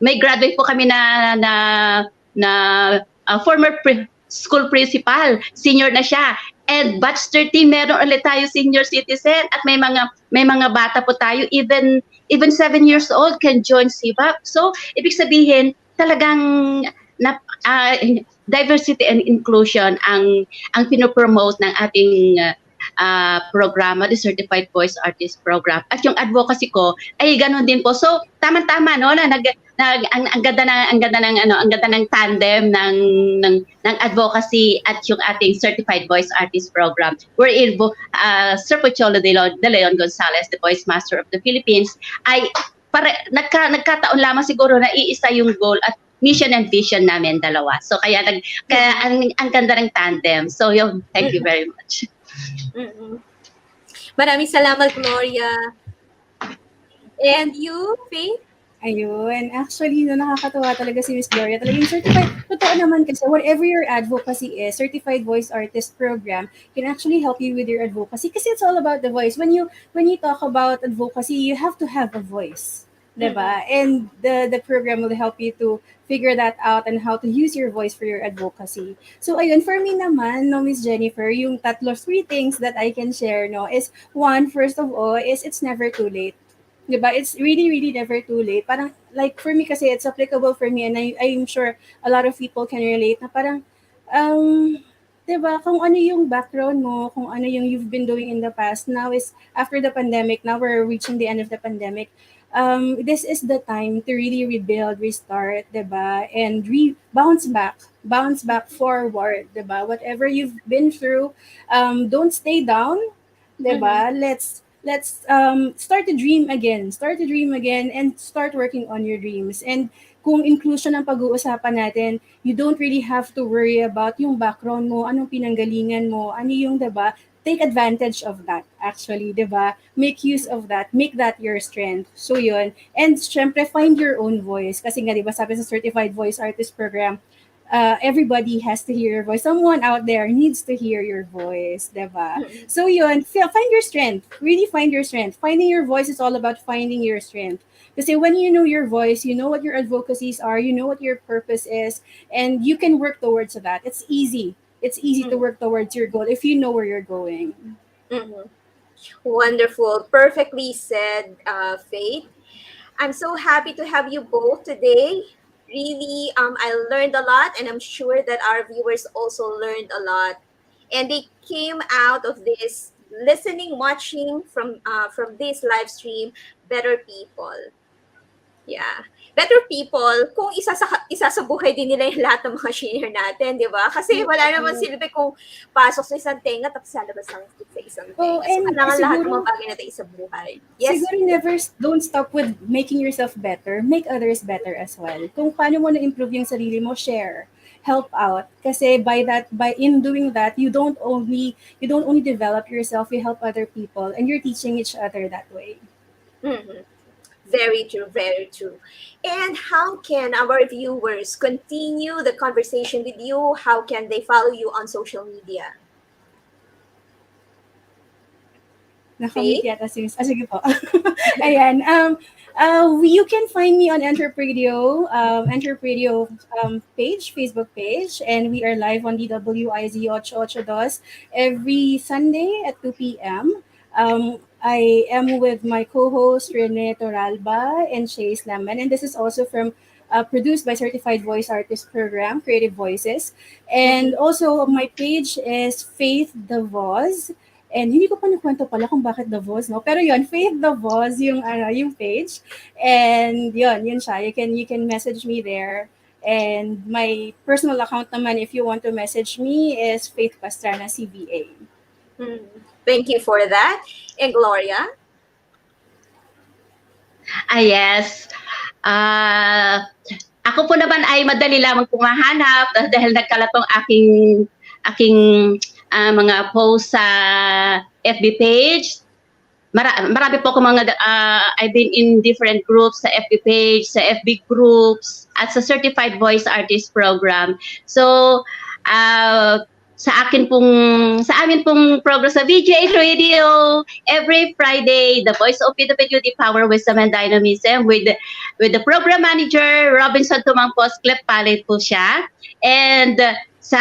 [SPEAKER 5] may graduate po kami na former school principal, senior na siya. And batch 30, meron ulit tayo senior citizen at may mga bata po tayo, even 7 years old can join CVAP. So, ibig sabihin, talagang diversity and inclusion ang pinopromote ng ating programa, the Certified Voice Artist Program. At yung advocacy ko ay ganun din po. So, tama-tama, no, na ang ganda ng tandem ng advocacy at yung ating certified voice artist program. We're in Sir Pocholo de Leon Gonzalez, the voice master of the Philippines, ay nagkataon lamang siguro na iisa yung goal at mission and vision namin dalawa. So kaya ang ganda ng tandem. So thank you very much.
[SPEAKER 3] Maraming salamat, Gloria. And you, Faith?
[SPEAKER 4] Ayun. Actually, nakakatuwa talaga si Miss Gloria. Talagang certified. Totoo naman kasi whatever your advocacy is, Certified Voice Artist Program can actually help you with your advocacy kasi it's all about the voice. When you talk about advocacy, you have to have a voice. Diba? And the program will help you to figure that out and how to use your voice for your advocacy. So ayun, for me naman, no, Miss Jennifer, yung three things that I can share, no, is one, first of all, is it's never too late. Diba? It's really, really never too late. Parang, like, for me kasi, it's applicable for me and I'm sure a lot of people can relate na parang, diba, kung ano yung background mo, kung ano yung you've been doing in the past, now is, after the pandemic, now we're reaching the end of the pandemic, this is the time to really rebuild, restart, diba? And bounce back forward, diba? Whatever you've been through, don't stay down, diba? Let's start to dream again and start working on your dreams. And kung inclusion ang pag-uusapan natin, you don't really have to worry about yung background mo, anong pinanggalingan mo, ano yung, diba? Take advantage of that, actually, diba? Make use of that. Make that your strength. So yun. And syempre, find your own voice. Kasi nga, diba, sabi sa Certified Voice Artist Program, everybody has to hear your voice. Someone out there needs to hear your voice, diba? So yun, find your strength. Really find your strength. Finding your voice is all about finding your strength. Kasi when you know your voice, you know what your advocacies are, you know what your purpose is, and you can work towards that. It's easy. It's easy to work towards your goal if you know where you're going.
[SPEAKER 3] Wonderful. Perfectly said, Faith. I'm so happy to have you both today. Really, I learned a lot, and I'm sure that our viewers also learned a lot. And they came out of this listening, watching from this live stream, better people. Yeah. Better people, kung isa sa buhay din nila yung lahat ng mga share natin, di ba? Kasi wala naman silbi kung pasok sa isang tenga tapos lalabas lang sa isang tenga.
[SPEAKER 4] Oh, and
[SPEAKER 3] so, kailangan lahat
[SPEAKER 4] siguro,
[SPEAKER 3] ng mga bagay natin sa buhay. Yes?
[SPEAKER 4] Siguro don't stop with making yourself better. Make others better as well. Kung paano mo na-improve yung sarili mo, share. Help out. Kasi in doing that, you don't only develop yourself, you help other people, and you're teaching each other that way.
[SPEAKER 3] Very true, very true. And how can our viewers continue the conversation with you? How can they follow you on social media?
[SPEAKER 4] Nakamit yata si Miss. Sige po. Ayan. You can find me on Enterpradio page, Facebook page, and we are live on DWIZ 882 every Sunday at 2 p.m. I am with my co-host Rene Toralba and Chase Lemon, and this is also produced by Certified Voice Artist Program, Creative Voices. And also my page is Faith the Voz. And hindi ko pa nakwento pala kung bakit the Voz, no? Pero yun, Faith the Voz yung page. And yun siya. You can message me there. And my personal account naman, if you want to message me, is Faith Pastrana CVA.
[SPEAKER 3] Thank you for that. And Gloria?
[SPEAKER 5] Yes. Ako po naman ay madali lamang pumahanap dahil nagkalat tong aking mga post sa FB page. Marami po ako I've been in different groups sa FB page, sa FB groups, at sa Certified Voice Artist Program. So, sa amin pong program sa VJ Radio, every Friday, the Voice of PWD Power, Wisdom, and Dynamism with the program manager, Robinson Tumangpos, Clip Palette po siya. And sa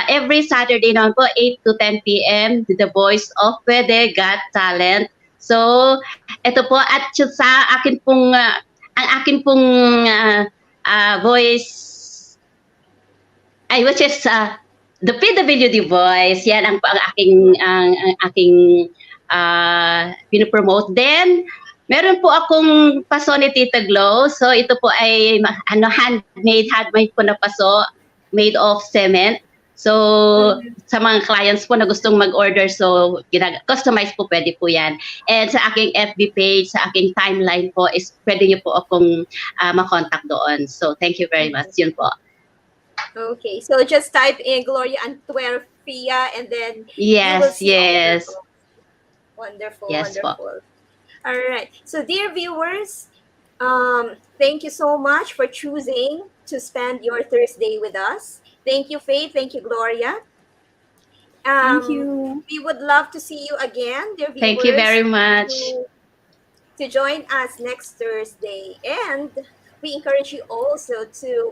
[SPEAKER 5] every Saturday naman po, 8 to 10 p.m., The Voice of Pwede Got Talent. So, ito po, at sa akin pong, ang akin pong voice, which is, the PWD Voice, yan ang aking pinopromote. Then, Meron po akong paso ni Tita Glow. So ito po ay handmade po na paso made of cement. So sa mga clients po na gustong mag-order, so customize po pwede po yan. And sa aking FB page, sa aking timeline po is pwede niyo po akong makontak doon. So thank you very much. Yun po.
[SPEAKER 3] Okay, so just type in Gloria Antwerpia and then
[SPEAKER 5] Yes,
[SPEAKER 3] you will see all the
[SPEAKER 5] yes.
[SPEAKER 3] results. Wonderful,
[SPEAKER 5] Yes po.
[SPEAKER 3] wonderful. All right. So, dear viewers, thank you so much for choosing to spend your Thursday with us. Thank you, Faith. Thank you, Gloria.
[SPEAKER 4] Thank you.
[SPEAKER 3] We would love to see you again, dear viewers.
[SPEAKER 5] Thank you very much.
[SPEAKER 3] To join us next Thursday. And we encourage you also to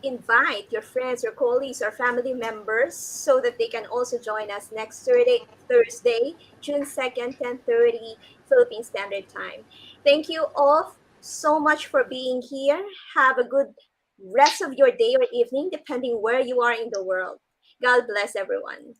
[SPEAKER 3] invite your friends, your colleagues, or family members so that they can also join us next Thursday, June 2nd, 10:30 Philippine Standard Time. Thank you all so much for being here. Have a good rest of your day or evening, depending where you are in the world. God bless everyone.